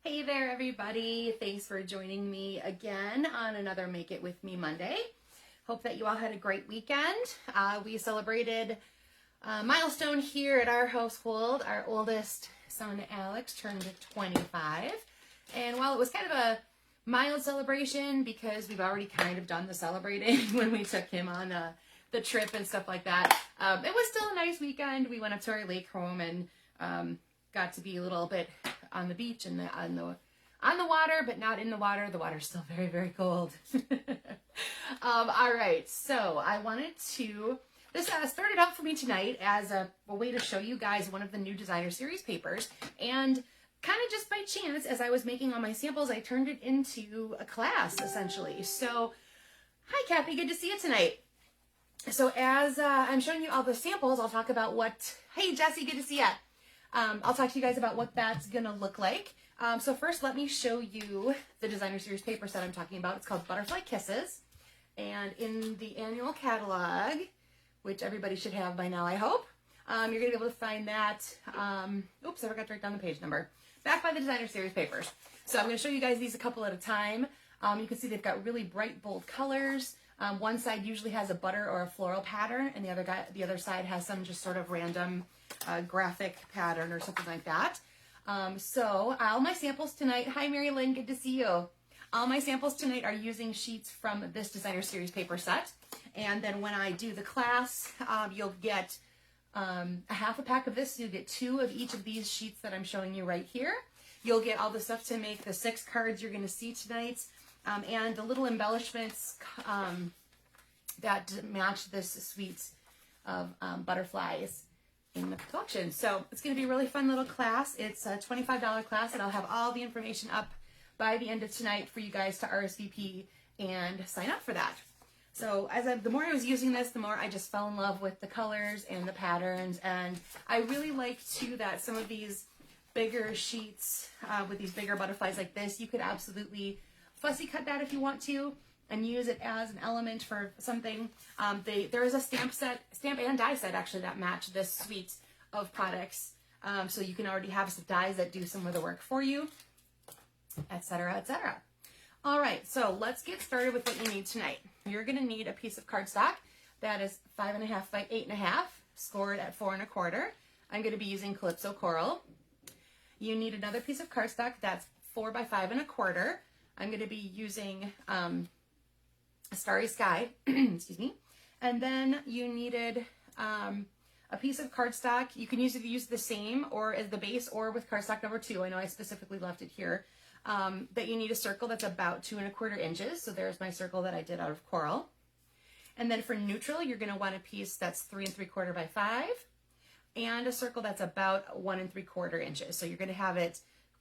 Hey there, everybody. Thanks for joining me again on another Make It With Me Monday. Hope that you all had a great weekend. We celebrated a milestone here at our household. Our oldest son, Alex, turned 25. And while it was kind of a mild celebration because we've already kind of done the celebrating when we took him on the trip and stuff like that, it was still a nice weekend. We went up to our lake home and got to be a little bit on the beach and on the water, but not in the water. The water's still very, very cold. All right, so I wanted to, this started out for me tonight as a way to show you guys one of the new designer series papers, and kind of just by chance, as I was making all my samples, I turned it into a class, essentially. So, hi Kathy, good to see you tonight. So as I'm showing you all the samples, I'll talk about what, hey Jessie, good to see you. I'll talk to you guys about what that's gonna look like. So first, let me show you the designer series paper set I'm talking about. It's called Butterfly Kisses. And in the annual catalog, which everybody should have by now, I hope, you're gonna be able to find that, oops, I forgot to write down the page number, back by the designer series papers. So I'm gonna show you guys these a couple at a time. You can see they've got really bright, bold colors. One side usually has a butter or a floral pattern, and the other side has some just sort of random graphic pattern or something like that. So all my samples tonight, hi Mary Lynn, good to see you. All my samples tonight are using sheets from this designer series paper set. And then when I do the class, you'll get a half a pack of this. So you'll get 2 of each of these sheets that I'm showing you right here. You'll get all the stuff to make the 6 cards you're going to see tonight, and the little embellishments that match this suite of butterflies in the collection. So it's going to be a really fun little class. It's a $25 class, and I'll have all the information up by the end of tonight for you guys to RSVP and sign up for that. So the more I was using this, the more I just fell in love with the colors and the patterns. And I really like too that some of these bigger sheets with these bigger butterflies like this, you could absolutely fussy cut that if you want to and use it as an element for something. There is a stamp and die set actually that match this suite of products. So you can already have some dies that do some of the work for you, etc., etc. All right, so let's get started with what you need tonight. You're gonna need a piece of cardstock that is 5.5 by 8.5, scored at 4 1/4. I'm gonna be using Calypso Coral. You need another piece of cardstock that's 4 by 5 1/4. I'm gonna be using Starry Sky, excuse me. And then you needed a piece of cardstock. You can use the same or as the base or with cardstock number 2. I know I specifically left it here. That you need a circle that's about 2 1/4 inches. So there's my circle that I did out of coral. And then for neutral, you're gonna want a piece that's 3 3/4 by 5 and a circle that's about 1 3/4 inches. So you're gonna have it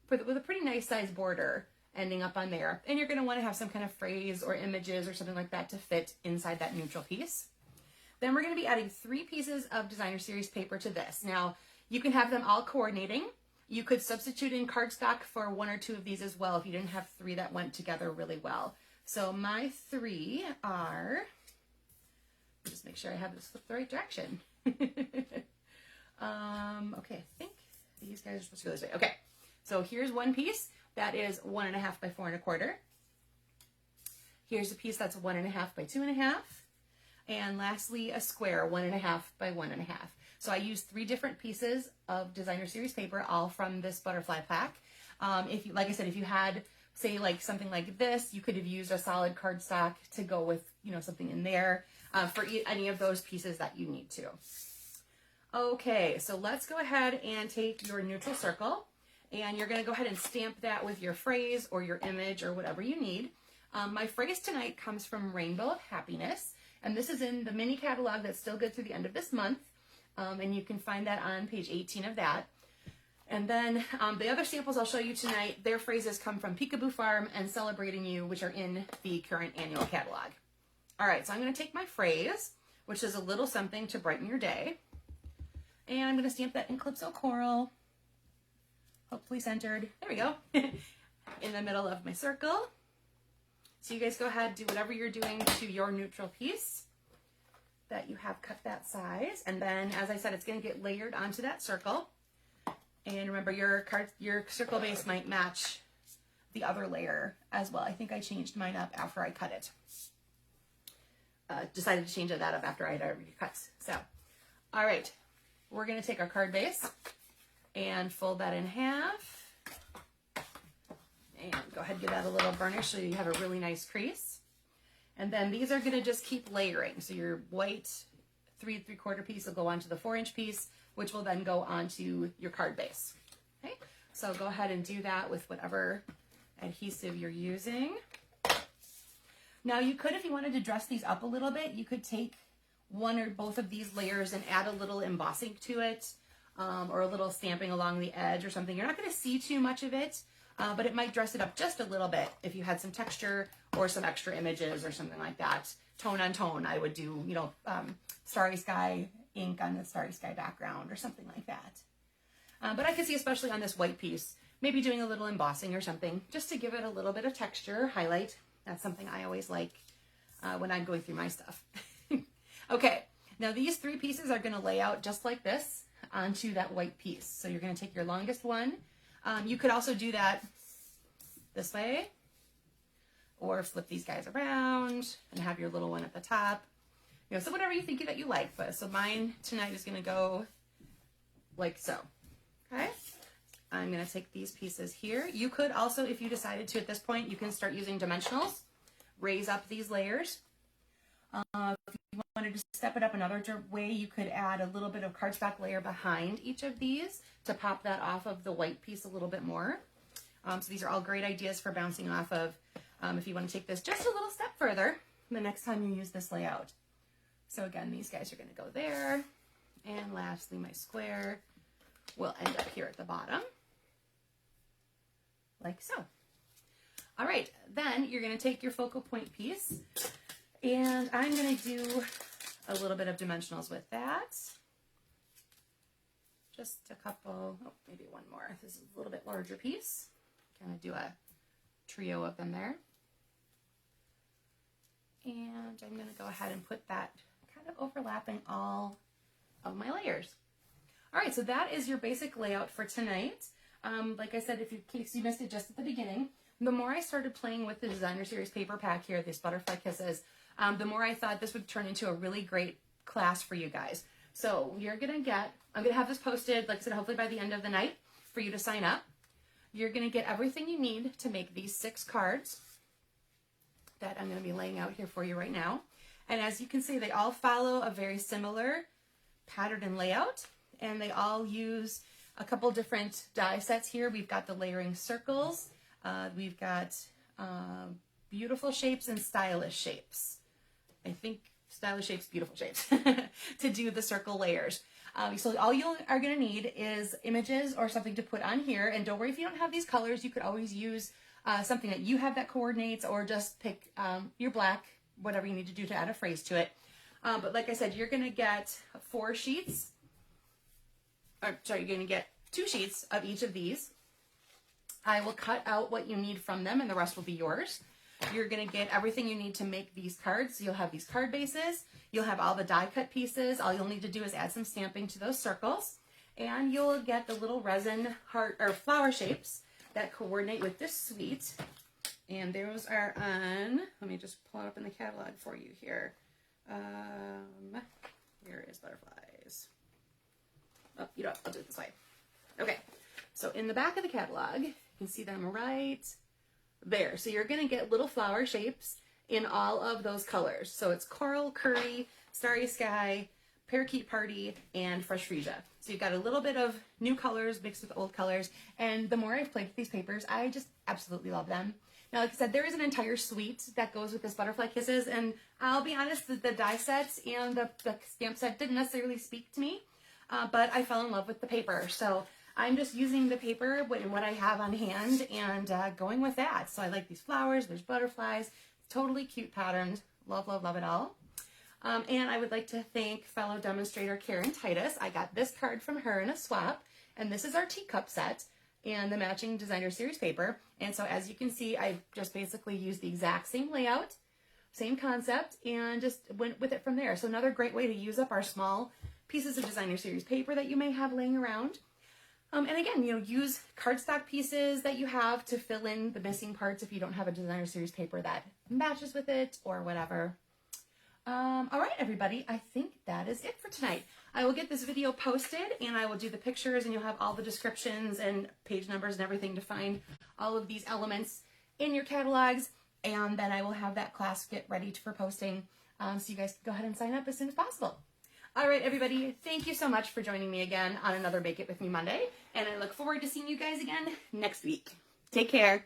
with a pretty nice size border ending up on there. And you're going to want to have some kind of phrase or images or something like that to fit inside that neutral piece. Then we're going to be adding 3 pieces of designer series paper to this. Now, you can have them all coordinating. You could substitute in cardstock for 1 or 2 of these as well if you didn't have 3 that went together really well. So my 3 are, just make sure I have this flipped the right direction. Okay, I think these guys are supposed to go this way. Okay, so here's one piece. That is 1.5 by 4 1/4. Here's a piece that's 1.5 by 2 1/2. And lastly, a square, 1.5 by 1 1/2. So I used 3 different pieces of designer series paper, all from this butterfly pack. If you, like I said, if you had, say, like something like this, you could have used a solid cardstock to go with, something in there for any of those pieces that you need to. Okay, so let's go ahead and take your neutral circle. And you're going to go ahead and stamp that with your phrase or your image or whatever you need. My phrase tonight comes from Rainbow of Happiness. And this is in the mini catalog that's still good through the end of this month. And you can find that on page 18 of that. And then the other samples I'll show you tonight, their phrases come from Peekaboo Farm and Celebrating You, which are in the current annual catalog. All right, so I'm going to take my phrase, which is a little something to brighten your day. And I'm going to stamp that in Calypso Coral. Hopefully centered. There we go. In the middle of my circle. So you guys go ahead, do whatever you're doing to your neutral piece that you have cut that size. And then, as I said, it's going to get layered onto that circle. And remember, your circle base might match the other layer as well. I think I changed mine up after I cut it. Decided to change that up after I had already cut. So, all right, we're gonna take our card base and fold that in half. And go ahead and give that a little burnish so you have a really nice crease. And then these are gonna just keep layering. So your white 3 3/4 piece will go onto the 4-inch piece, which will then go onto your card base. Okay, so go ahead and do that with whatever adhesive you're using. Now you could, if you wanted to dress these up a little bit, you could take one or both of these layers and add a little embossing to it, or a little stamping along the edge or something. You're not going to see too much of it, but it might dress it up just a little bit if you had some texture or some extra images or something like that. Tone on tone, I would do, you know, starry sky ink on the starry sky background or something like that. But I could see, especially on this white piece, maybe doing a little embossing or something just to give it a little bit of texture, highlight. That's something I always like when I'm going through my stuff. Okay, now these 3 pieces are going to lay out just like this onto that white piece. So you're going to take your longest one. You could also do that this way, or flip these guys around and have your little one at the top. You know, so whatever you think that you like. But so mine tonight is going to go like so. Okay, I'm going to take these pieces here. You could also, if you decided to at this point, you can start using dimensionals, raise up these layers. If you wanted to step it up another way, you could add a little bit of cardstock layer behind each of these to pop that off of the white piece a little bit more. So these are all great ideas for bouncing off of if you want to take this just a little step further the next time you use this layout. So again, these guys are going to go there. And lastly, my square will end up here at the bottom, like so. All right, then you're going to take your focal point piece, and I'm going to do a little bit of dimensionals with that. Just a couple, oh, maybe one more. This is a little bit larger piece. Kind of do a trio of them there. And I'm going to go ahead and put that kind of overlapping all of my layers. All right, so that is your basic layout for tonight. Like I said, in case you missed it just at the beginning, the more I started playing with the Designer Series paper pack here, these Butterfly Kisses, the more I thought this would turn into a really great class for you guys. So you're gonna get, I'm gonna have this posted, like I said, hopefully by the end of the night for you to sign up. You're gonna get everything you need to make these 6 cards that I'm gonna be laying out here for you right now. And as you can see, they all follow a very similar pattern and layout, and they all use a couple different die sets here. We've got the layering circles, we've got beautiful shapes and stylish shapes. I think stylish shapes, beautiful shapes to do the circle layers. So all you are going to need is images or something to put on here. And don't worry if you don't have these colors. You could always use something that you have that coordinates, or just pick your black, whatever you need to do to add a phrase to it. But like I said, you're going to get 4 sheets. Or, sorry, you're going to get 2 sheets of each of these. I will cut out what you need from them, and the rest will be yours. You're going to get everything you need to make these cards. So you'll have these card bases. You'll have all the die cut pieces. All you'll need to do is add some stamping to those circles. And you'll get the little resin heart or flower shapes that coordinate with this suite. And those are on, let me just pull it up in the catalog for you here. Here is butterflies. Oh, you know what? I'll do it this way. Okay. So in the back of the catalog, you can see them right there. So you're going to get little flower shapes in all of those colors. So it's coral, curry, starry sky, parakeet party, and fresh freesia. So you've got a little bit of new colors mixed with old colors. And the more I've played with these papers, I just absolutely love them. Now, like I said, there is an entire suite that goes with this Butterfly Kisses. And I'll be honest, the die sets and the stamp set didn't necessarily speak to me. But I fell in love with the paper. So I'm just using the paper and what I have on hand and going with that. So I like these flowers. There's butterflies. Totally cute patterns. Love, love, love it all. And I would like to thank fellow demonstrator Karen Titus. I got this card from her in a swap. And this is our teacup set and the matching Designer Series paper. And so as you can see, I just basically used the exact same layout, same concept, and just went with it from there. So another great way to use up our small pieces of Designer Series paper that you may have laying around. And again, you know, use cardstock pieces that you have to fill in the missing parts if you don't have a designer series paper that matches with it or whatever. All right, everybody, I think that is it for tonight. I will get this video posted and I will do the pictures and you'll have all the descriptions and page numbers and everything to find all of these elements in your catalogs. And then I will have that class get ready for posting. So you guys can go ahead and sign up as soon as possible. All right, everybody, thank you so much for joining me again on another Make It With Me Monday. And I look forward to seeing you guys again next week. Take care.